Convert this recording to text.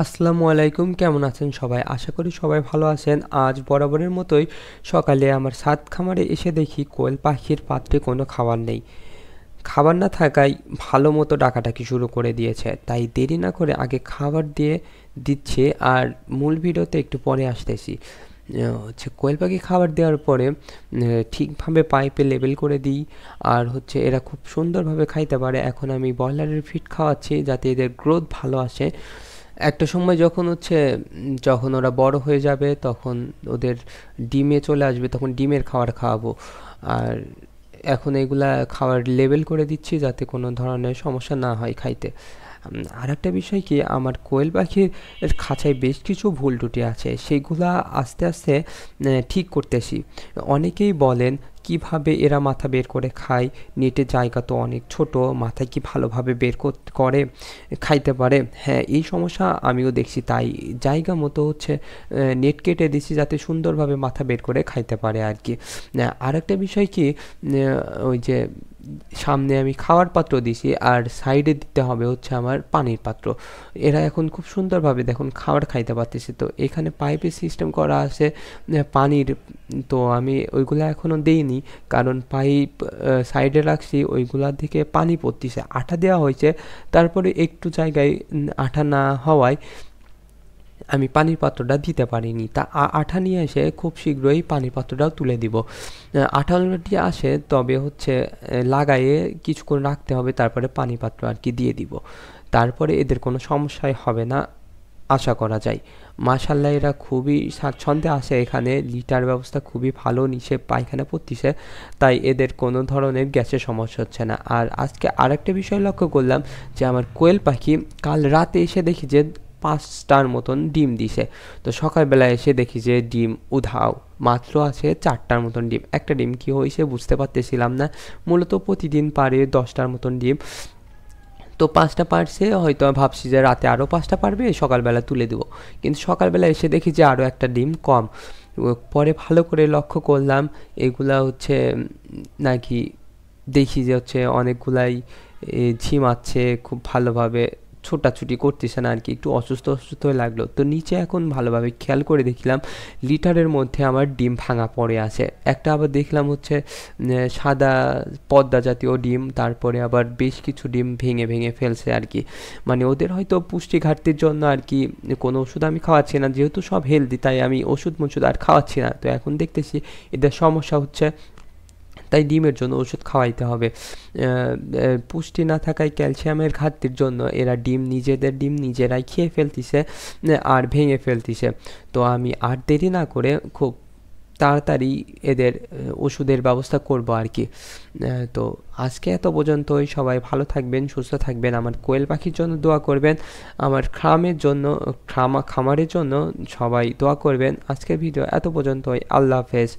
আসসালামু আলাইকুম, কেমন আছেন সবাই? আশা করি সবাই ভালো আছেন। আজ বরাবরের মতোই সকালে আমার ছাদ খামারে এসে দেখি কোয়েল পাখির পাত্রে কোনো খাবার নেই। খাবার না থাকায় ভালো মতো ডাকাডাকি শুরু করে দিয়েছে। তাই দেরি না করে আগে খাবার দিয়ে দিচ্ছি, আর মূল ভিডিওতে একটু পরে আসতেছি। হচ্ছে কোয়েল পাখি খাবার দেওয়ার পরে ঠিকভাবে পাইপে লেবেল করে দিই, আর হচ্ছে এরা খুব সুন্দরভাবে খাইতে পারে। এখন আমি ব্রয়লারের ফিড খাওয়াচ্ছি যাতে এদের গ্রোথ ভালো আসে। একটা সময় যখন হচ্ছে যখন ওরা বড় হয়ে যাবে, তখন ওদের ডিমে চলে আসবে, তখন ডিমের খাবার খাওয়াবো। আর এখন এগুলা খাওয়ার লেবেল করে দিচ্ছি যাতে কোনো ধরনের সমস্যা না হয় খাইতে। আর একটা বিষয় কি, আমার কোয়েল পাখির খাঁচায় বেশ কিছু ভুল ত্রুটি আছে, সেইগুলা আস্তে আস্তে ঠিক করতেছি। অনেকেই বলেন কিভাবে এরা মাথা বের করে খায়, নেটের জায়গা তো অনেক ছোট, মাথায় কি ভালোভাবে বের করে খাইতে পারে? হ্যাঁ, এই সমস্যা আমিও দেখছি, তাই জায়গা মতো হচ্ছে নেট কেটে দিছি যাতে সুন্দরভাবে মাথা বের করে খাইতে পারে আর কি। আর একটা বিষয় কি, ওই যে সামনে আমি খাওয়ার পাত্র দিছি, আর সাইডে দিতে হবে হচ্ছে আমার পানির পাত্র। এরা এখন খুব সুন্দরভাবে দেখুন খাবার খাইতে পারতেছে। তো এখানে পাইপের সিস্টেম করা আছে পানির। তো আমি ওইগুলা এখনো দেইনি, কারণ পাইপ সাইডে রাখছি, ওইগুলার দিকে পানি পড়তেছে। আঠা দেওয়া হয়েছে, তারপরে একটু জায়গায় আঠা না হওয়ায় আমি পানির পাত্রটা দিতে পারিনি। তা আঠা নিয়ে এসে খুব শীঘ্রই পানির পাত্রটাও তুলে দিব। আঠা অলরেডি আসে, তবে হচ্ছে লাগাইয়ে কিছুক্ষণ রাখতে হবে, তারপরে পানি পাত্র আর কি দিয়ে দিব। তারপরে এদের কোনো সমস্যাই হবে না আশা করা যায়। মাশাআল্লাহ, এরা খুবই স্বাচ্ছন্দ্যে আসে এখানে। লিটার ব্যবস্থা খুবই ভালো, নিচে পায়খানা পড়তিছে, তাই এদের কোনো ধরনের গ্যাসের সমস্যা হচ্ছে না। আর আজকে আরেকটা বিষয় লক্ষ্য করলাম যে আমার কোয়েল পাখি কাল রাতে এসে দেখি যে 5টার মতন ডিম দিছে। তো সকালবেলায় এসে দেখি যে ডিম উধাও, মাত্র আছে 4টার মতন ডিম। একটা ডিম কি হয়েছে বুঝতে পারতেছিলাম না। মূলত প্রতিদিন পারে 10টার মতন ডিম। তো 5টা পারছে, হয়তো ভাবছি যে রাতে আরও 5টা পারবে, সকালবেলা তুলে দেবো। কিন্তু সকালবেলা এসে দেখি যে আরও একটা ডিম কম। পরে ভালো করে লক্ষ্য করলাম এগুলা হচ্ছে নাকি, দেখি যে হচ্ছে অনেকগুলাই ঝিমাচ্ছে খুব ভালোভাবে, ছোটাছুটি করতেছে না আর কি, একটু অসুস্থ অসুস্থ লাগলো। তো নিচে এখন ভালোভাবে খেয়াল করে দেখলাম লিটারের মধ্যে আমার ডিম ভাঙা পড়ে আছে। একটা আবার দেখলাম হচ্ছে সাদা পদ্মা জাতীয় ডিম, তারপরে আবার বেশ কিছু ডিম ভেঙে ভেঙে ফেলছে আর কি। মানে ওদের হয়তো পুষ্টি ঘাটতির জন্য আর কি কোনো ওষুধ আমি খাওয়াচ্ছি না, যেহেতু সব হেলদি, তাই আমি ওষুধ মষুধ আর খাওয়াচ্ছি না। তো এখন দেখতেছি এদের সমস্যা হচ্ছে, তাই ডিমের জন্য ওষুধ খাওয়াইতে হবে। পুষ্টি না থাকায় ক্যালসিয়ামের ঘাটতির জন্য এরা নিজেদের ডিম নিজেরাই খেয়ে ফেলতিছে, আর ভেঙে ফেলতিছে। তো আমি আর দেরি না করে খুব তাড়াতাড়ি এদের ওষুধের ব্যবস্থা করব আর কি। তো আজকে এত পর্যন্তই। সবাই ভালো থাকবেন, সুস্থ থাকবেন, আমার কোয়েল পাখির জন্য দোয়া করবেন, আমার খামারের জন্য সবাই দোয়া করবেন। আজকের ভিডিও এত পর্যন্তই। আল্লাহ হাফেজ।